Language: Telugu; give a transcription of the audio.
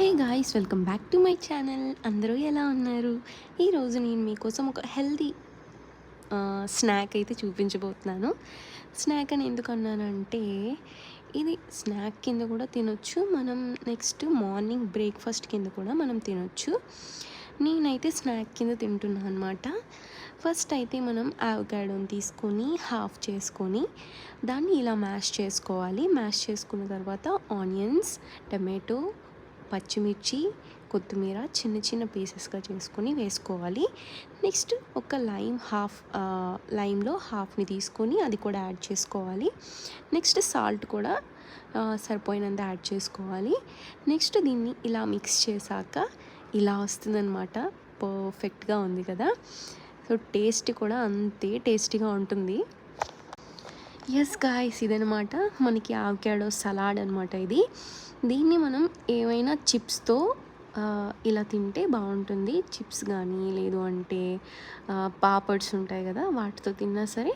Hey guys, welcome back to my channel. అందరూ ఎలా ఉన్నారు? ఈరోజు నేను మీకోసం ఒక హెల్దీ స్నాక్ అయితే చూపించబోతున్నాను. స్నాక్ అని ఎందుకు అన్నానంటే, ఇది స్నాక్ కింద కూడా తినొచ్చు, మనం నెక్స్ట్ మార్నింగ్ బ్రేక్ఫాస్ట్ కింద కూడా మనం తినొచ్చు. నేనైతే స్నాక్ కింద తింటున్నాను అనమాట. ఫస్ట్ అయితే మనం అవకాడోని తీసుకొని హాఫ్ చేసుకొని దాన్ని ఇలా మ్యాష్ చేసుకోవాలి. మ్యాష్ చేసుకున్న తర్వాత ఆనియన్స్, టమాటో, పచ్చిమిర్చి, కొత్తిమీర చిన్న చిన్న పీసెస్గా చేసుకొని వేసుకోవాలి. నెక్స్ట్ ఒక లైమ్లో హాఫ్ని తీసుకొని అది కూడా యాడ్ చేసుకోవాలి. నెక్స్ట్ సాల్ట్ కూడా సరిపోయినంత యాడ్ చేసుకోవాలి. నెక్స్ట్ దీన్ని ఇలా మిక్స్ చేశాక ఇలా వస్తుందన్నమాట. పర్ఫెక్ట్గా ఉంది కదా. సో టేస్ట్ కూడా అంతే టేస్టీగా ఉంటుంది. ఎస్ గాయ్స్, ఇదనమాట మనకి అవకాడో సలాడ్ అనమాట ఇది. దీన్ని మనం ఏవైనా చిప్స్తో ఇలా తింటే బాగుంటుంది. చిప్స్ కానీ లేదు అంటే పాపడ్స్ ఉంటాయి కదా, వాటితో తిన్నా సరే